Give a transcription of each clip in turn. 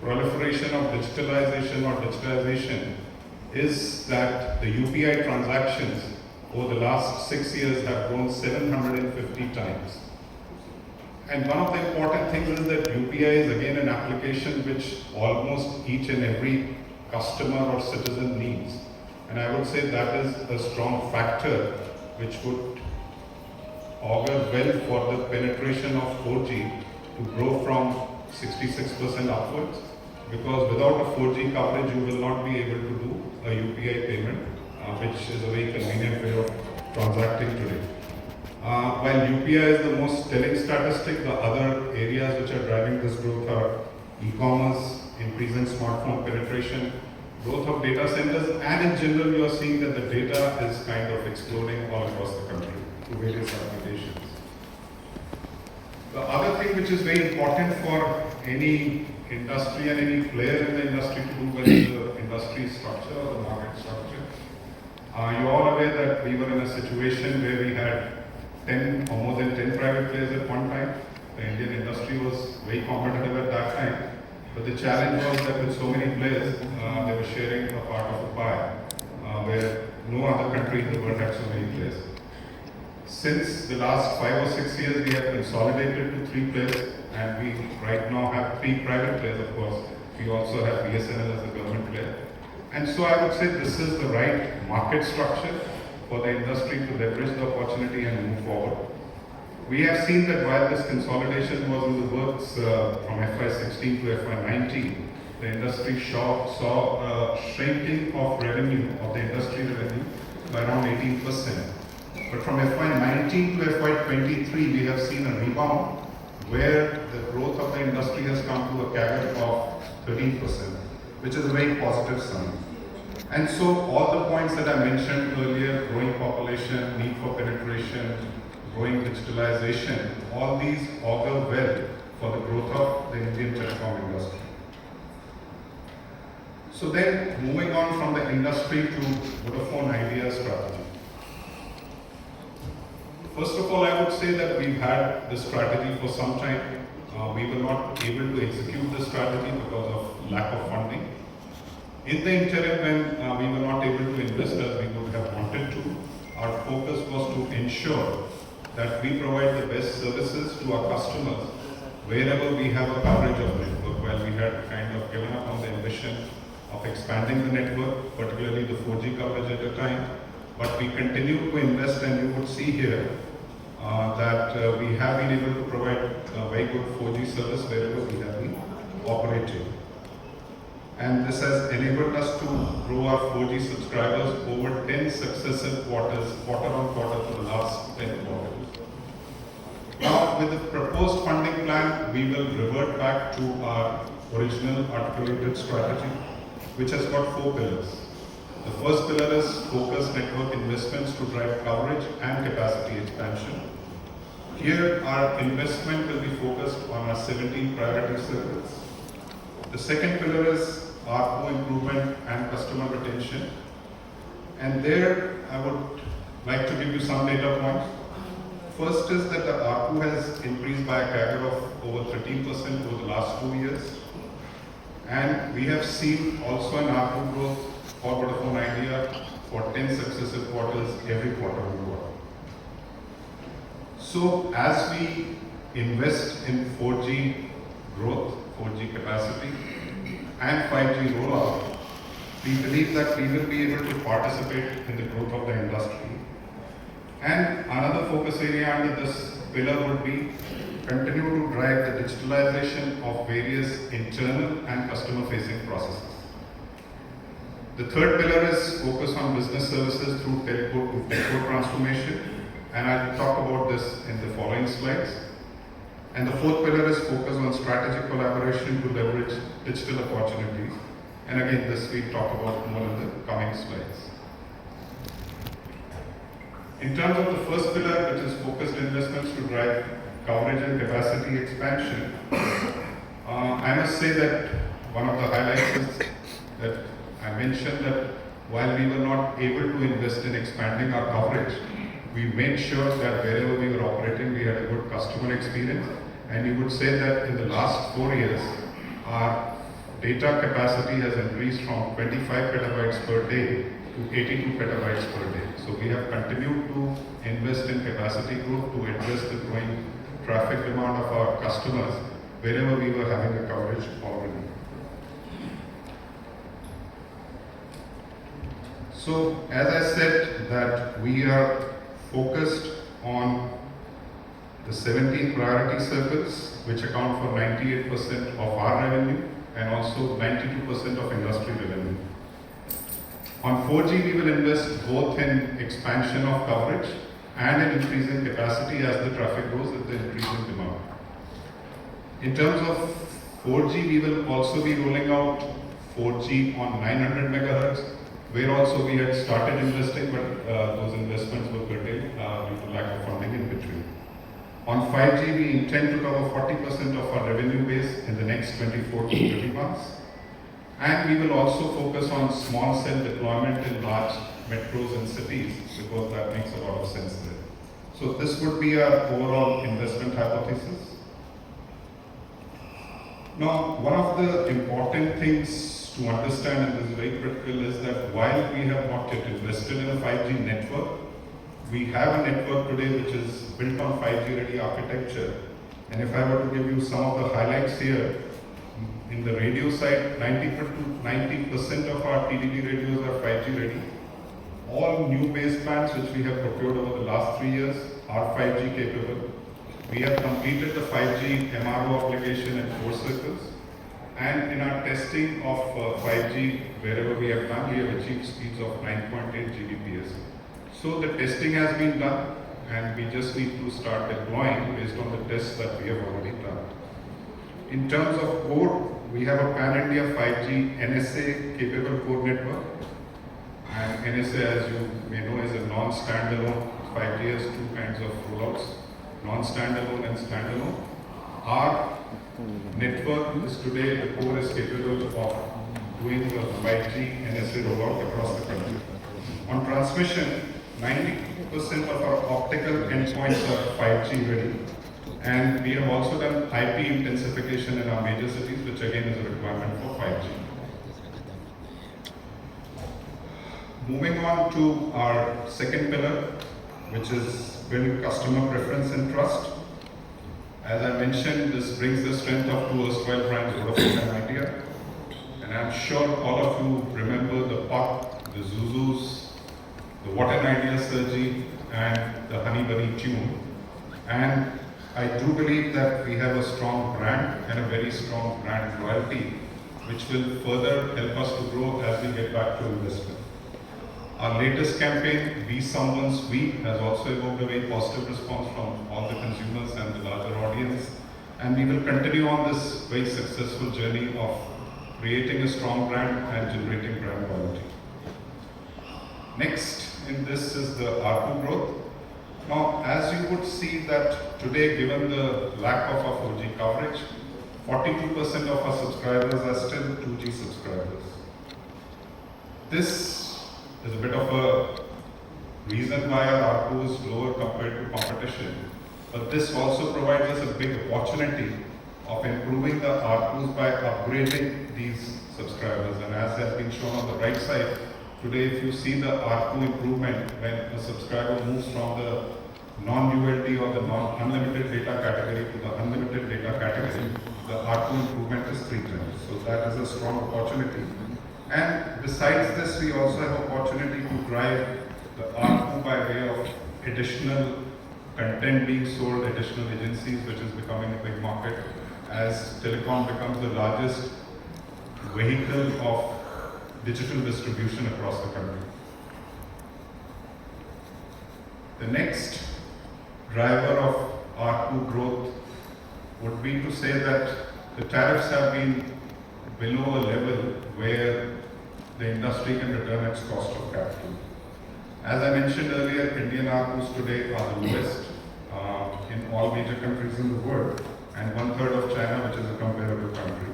proliferation of digitalization is that the UPI transactions over the last 6 years have grown 750 times. And one of the important things is that UPI is again an application which almost each and every customer or citizen needs. And I would say that is a strong factor which would augur well for the penetration of 4G to grow from 66% upwards, because without a 4G coverage you will not be able to do a UPI payment, which is a very convenient way of transacting today. While UPI is the most telling statistic, the other areas which are driving this growth are e-commerce, increasing smartphone penetration, growth of data centers, and in general you are seeing that the data is kind of exploding all across the country to various applications. The other thing which is very important for any industry and any player in the industry to do well is the industry structure or the market structure. You're all aware that we were in a situation where we had 10 or more than 10 private players at one time. The Indian industry was very competitive at that time, but the challenge was that with so many players, they were sharing a part of the pie, where no other country in the world had so many players. Since the last 5 or 6 years, we have consolidated to 3 players, and we right now have 3 private players, of course. We also have BSNL as a government player. And so I would say this is the right market structure for the industry to leverage the opportunity and move forward. We have seen that while this consolidation was in the works from FY16 to FY19, the industry saw a shrinking of revenue, of the industry revenue, by around 18%. But from FY19 to FY23, we have seen a rebound where the growth of the industry has come to a CAGR of 13%, which is a very positive sign. And so all the points that I mentioned earlier, growing population, need for penetration, growing digitalization, all these augur well for the growth of the Indian telecom industry. So then, moving on from the industry to Vodafone Idea strategy. First of all, I would say that we've had this strategy for some time. We were not able to execute the strategy because of lack of funding. In the interim, when we were not able to invest as we would have wanted to, our focus was to ensure that we provide the best services to our customers wherever we have a coverage of network. While we had kind of given up on the ambition of expanding the network, particularly the 4G coverage at a time, but we continue to invest, and you would see here that we have been able to provide a very good 4G service wherever we have been operating. And this has enabled us to grow our 4G subscribers over 10 successive quarters, quarter on quarter for the last 10 quarters. Now, with the proposed funding plan, we will revert back to our original articulated strategy, which has got 4 pillars. The first pillar is focused network investments to drive coverage and capacity expansion. Here, our investment will be focused on our 17 priority circles. The second pillar is ARPU improvement and customer retention. And there, I would like to give you some data points. First is that the ARPU has increased by a CAGR of over 13% over the last 2 years. And we have seen also an ARPU growth for Vodafone Idea for 10 successive quarters, every quarter on quarter. So as we invest in 4G growth, 4G capacity, and 5G rollout, we believe that we will be able to participate in the growth of the industry. And another focus area under this pillar would be continue to drive the digitalization of various internal and customer-facing processes. The third pillar is focus on business services through telco to telco transformation, and I'll talk about this in the following slides. And the fourth pillar is focus on strategic collaboration to leverage digital opportunities. And again, this we'll talk about more in the coming slides. In terms of the first pillar, which is focused investments to drive coverage and capacity expansion, I must say that one of the highlights is that I mentioned that while we were not able to invest in expanding our coverage, we made sure that wherever we were operating, we had a good customer experience. And you would say that in the last 4 years, our data capacity has increased from 25 petabytes per day to 82 petabytes per day. So we have continued to invest in capacity growth to address the growing traffic demand of our customers wherever we were having a coverage already. So as I said that we are focused on the 17 priority circles which account for 98% of our revenue and also 92% of industry revenue. On 4G we will invest both in expansion of coverage and in increasing capacity as the traffic grows with the increasing demand. In terms of 4G we will also be rolling out 4G on 900 megahertz where also we had started investing but those investments were curtailed due to lack of funding in between. On 5G we intend to cover 40% of our revenue base in the next 24 to 30 months. And we will also focus on small cell deployment in large metros and cities because that makes a lot of sense there. So this would be our overall investment hypothesis. Now, one of the important things to understand, and this is very critical, is that while we have not yet invested in a 5G network, we have a network today which is built on 5G ready architecture. And if I were to give you some of the highlights here, in the radio side, 90% of our TDD radios are 5G ready. All new basebands which we have procured over the last 3 years are 5G capable. We have completed the 5G MRO application in 4 circles. And in our testing of 5G, wherever we have done, we have achieved speeds of 9.8 Gbps. So the testing has been done and we just need to start deploying based on the tests that we have already done. In terms of core, we have a pan-India 5G NSA capable core network. And NSA, as you may know, is a non-standalone. 5G has 2 kinds of rollouts, non-standalone and standalone. Our network is today, the core is capable of doing the 5G NSA rollout across the country. On transmission, 90% of our optical endpoints are 5G ready. And we have also done IP intensification in our major cities, which again is a requirement for 5G. Moving on to our second pillar, which is build customer preference and trust. As I mentioned, this brings the strength of 2 erstwhile brands, VODAFONE and Idea. And I'm sure all of you remember the Puck, the Zuzus, the What an Idea Sergi, and the Honey Bunny tune. And I do believe that we have a strong brand and a very strong brand loyalty, which will further help us to grow as we get back to investment. Our latest campaign, Be Someone's We, has also evoked a very positive response from all the consumers and the larger audience. And we will continue on this very successful journey of creating a strong brand and generating brand loyalty. Next in this is the ARPU growth. Now, as you would see that today, given the lack of our 4G coverage, 42% of our subscribers are still 2G subscribers. This is a bit of a reason why our ARPU is lower compared to competition. But this also provides us a big opportunity of improving the ARPUs by upgrading these subscribers. And as has been shown on the right side, today if you see the ARPU improvement when a subscriber moves from the non-ULD or the non-unlimited data category to the unlimited data category, the ARPU improvement is 3 times. So that is a strong opportunity. And besides this, we also have opportunity to drive the ARPU by way of additional content being sold, additional agencies, which is becoming a big market as telecom becomes the largest vehicle of digital distribution across the country. The next driver of ARPU growth would be to say that the tariffs have been below a level where the industry can return its cost of capital. As I mentioned earlier, Indian ARPUs today are the lowest in all major countries in the world, and 1/3 of China, which is a comparable country.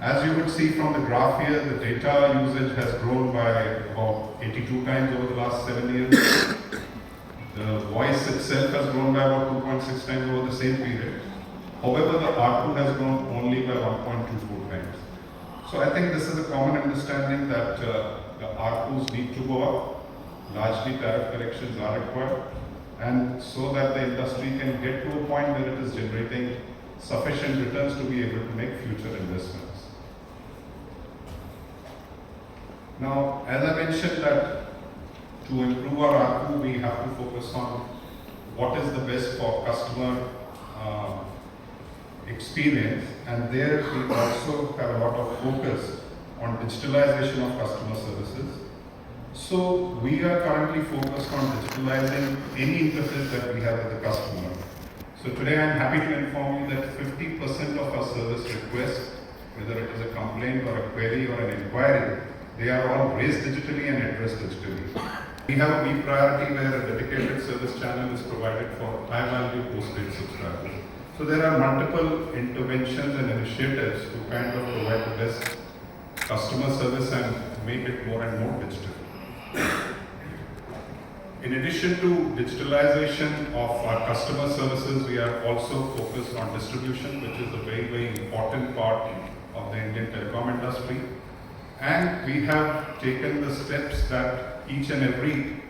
As you would see from the graph here, the data usage has grown by about 82 times over the last 7 years. The voice itself has grown by about 2.6 times over the same period. However, the ARPU has grown only by 1.24 times. So I think this is a common understanding that the ARPUs need to go up, largely tariff corrections are required, and so that the industry can get to a point where it is generating sufficient returns to be able to make future investments. Now, as I mentioned that to improve our ARPU, we have to focus on what is the best for customer experience, and there we also have a lot of focus on digitalization of customer services. So we are currently focused on digitalizing any interface that we have with the customer. So today I am happy to inform you that 50% of our service requests, whether it is a complaint or a query or an inquiry, they are all raised digitally and addressed digitally. We have a B priority where a dedicated service channel is provided for high value postpaid subscribers. So there are multiple interventions and initiatives to kind of provide the best customer service and make it more and more digital. In addition to digitalization of our customer services, we are also focused on distribution, which is a very, very important part of the Indian telecom industry. And we have taken the steps that each and every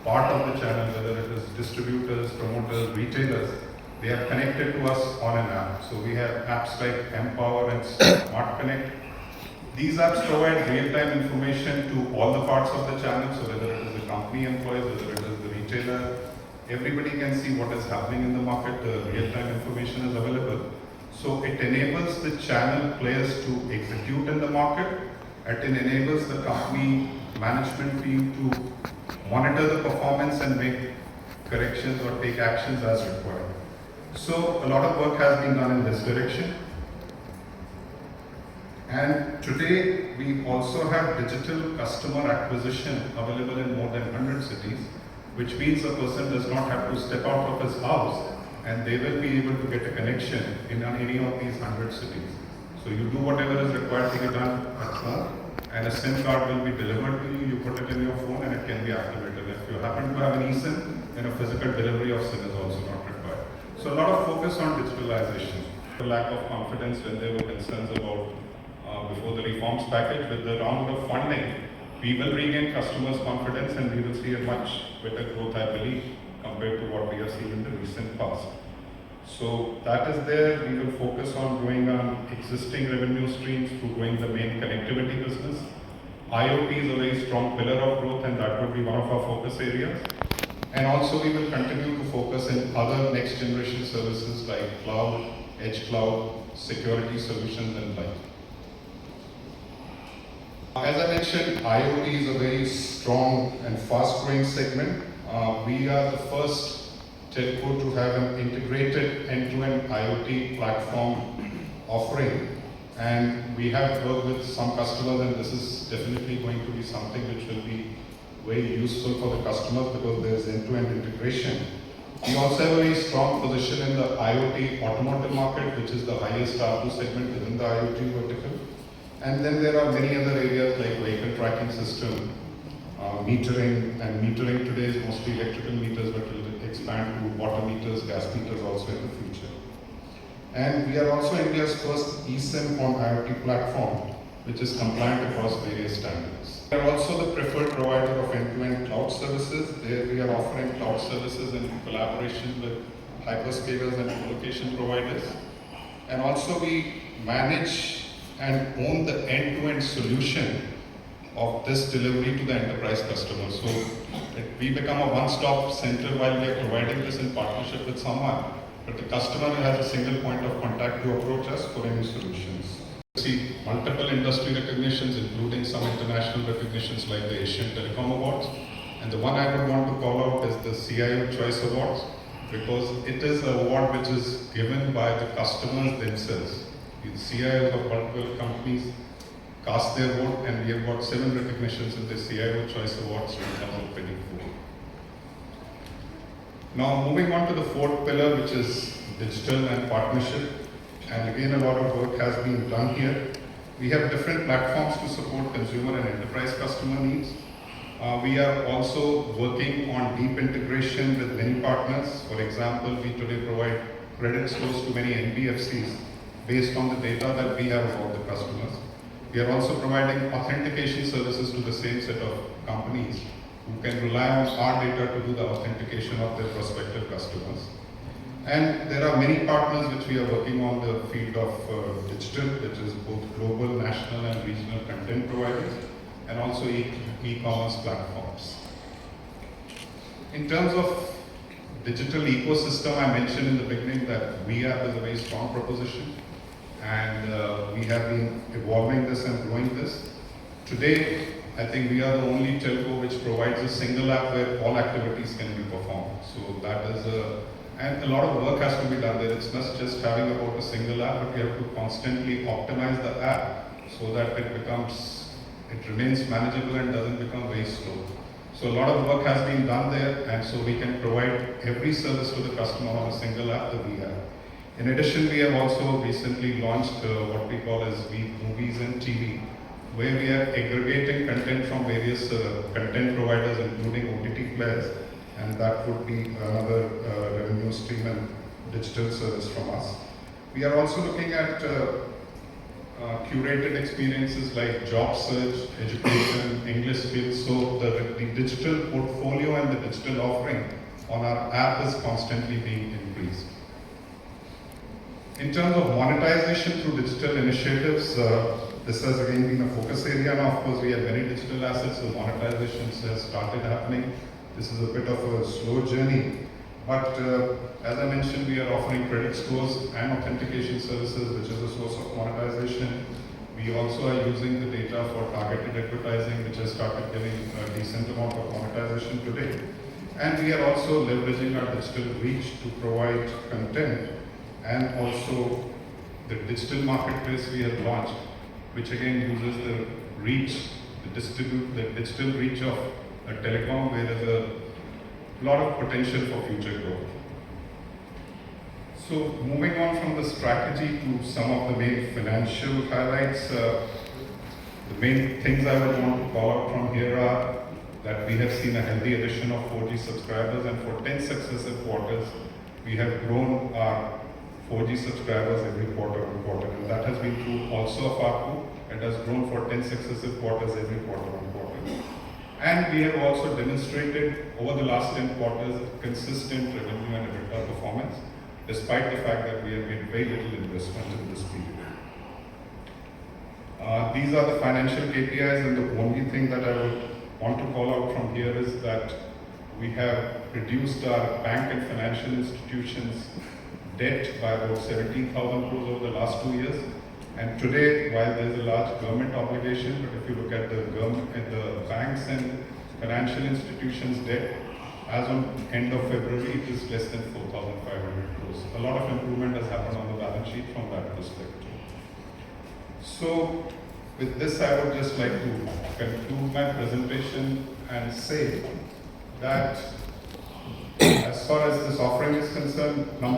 part of the channel, whether it is distributors, promoters, retailers, they are connected to us on an app. So we have apps like Empower and Smart Connect. These apps provide real-time information to all the parts of the channel. So whether it is the company employees, whether it is the retailer, everybody can see what is happening in the market. The real-time information is available. So it enables the channel players to execute in the market. It enables the company management team to monitor the performance and make corrections or take actions as required. So a lot of work has been done in this direction. And today we also have digital customer acquisition available in more than 100 cities, which means a person does not have to step out of his house and they will be able to get a connection in any of these 100 cities. So you do whatever is required to get done at home, and a SIM card will be delivered to you, you put it in your phone and it can be activated. If you happen to have an eSIM, then a physical delivery of SIM is also not required. So a lot of focus on digitalization. The lack of confidence when there were concerns about before the reforms package. With the round of funding, we will regain customers' confidence and we will see a much better growth, I believe, compared to what we have seen in the recent past. So that is there. We will focus on growing on existing revenue streams through growing the main connectivity business. IoT is a very strong pillar of growth and that would be one of our focus areas. And also we will continue to focus in other next generation services like cloud, edge cloud, security solutions and like. As I mentioned, IoT is a very strong and fast growing segment. We are the first telco to have an integrated end-to-end IoT platform offering, and we have worked with some customers, and this is definitely going to be something which will be very useful for the customers because there is end-to-end integration. We also have a very strong position in the IoT automotive market, which is the highest ARPU segment within the IoT vertical. And then there are many other areas like vehicle tracking system, metering, and metering today is mostly electrical meters, but will expand to water meters, gas meters also in the future. And we are also India's first eSIM on IoT platform, which is compliant across various standards. We are also the preferred provider of end-to-end cloud services. There we are offering cloud services in collaboration with hyperscalers and co-location providers. And also we manage and own the end-to-end solution of this delivery to the enterprise customer. So we become a one-stop center while we are providing this in partnership with someone, but the customer has a single point of contact to approach us for any solutions. We see multiple industry recognitions, including some international recognitions like the Asian Telecom Awards. And the one I would want to call out is the CIO Choice Awards, because it is an award which is given by the customers themselves. The CIOs of multiple companies cast their vote, and we have got 7 recognitions in the CIO Choice Awards 2024. Now moving on to the fourth pillar, which is digital and partnership. And again, a lot of work has been done here. We have different platforms to support consumer and enterprise customer needs. We are also working on deep integration with many partners. For example, we today provide credit scores to many NBFCs based on the data that we have about the customers. We are also providing authentication services to the same set of companies who can rely on our data to do the authentication of their prospective customers. And there are many partners which we are working on the field of digital, which is both global, national and regional content providers, and also e-commerce platforms. In terms of digital ecosystem, I mentioned in the beginning that we have a very strong proposition, and we have been evolving this and growing this. Today, I think we are the only telco which provides a single app where all activities can be performed. So that is and a lot of work has to be done there. It's not just having about a single app, but we have to constantly optimize the app so that it remains manageable and doesn't become very slow. So a lot of work has been done there, and so we can provide every service to the customer on a single app that we have. In addition, we have also recently launched what we call as movies and TV, where we are aggregating content from various content providers, including OTT players, and that would be another revenue stream and digital service from us. We are also looking at curated experiences like job search, education, English skills. So the digital portfolio and the digital offering on our app is constantly being increased. In terms of monetization through digital initiatives, this has again been a focus area. Now, of course, we have many digital assets, so monetization has started happening. This is a bit of a slow journey, but as I mentioned, we are offering credit scores and authentication services, which is a source of monetization. We also are using the data for targeted advertising, which has started giving a decent amount of monetization today. And we are also leveraging our digital reach to provide content, and also the digital marketplace we have launched, which again uses the reach, the digital reach of a telecom, where there is a lot of potential for future growth. So moving on from the strategy to some of the main financial highlights, the main things I would want to call out from here are that we have seen a healthy addition of 4G subscribers, and for 10 successive quarters, we have grown our 4G subscribers every quarter on quarter, and that has been true also of ARPU. It has grown for 10 successive quarters every quarter on quarter. And we have also demonstrated over the last 10 quarters consistent revenue and EBITDA performance, despite the fact that we have made very little investment in this period. These are the financial KPIs, and the only thing that I would want to call out from here is that we have reduced our bank and financial institutions debt by about 17,000 crores over the last 2 years. And today, while there is a large government obligation, but if you look at the banks and financial institutions debt, as on end of February, it is less than 4,500 crores. A lot of improvement has happened on the balance sheet from that perspective. So, with this, I would just like to conclude my presentation and say that as far as this offering is concerned, number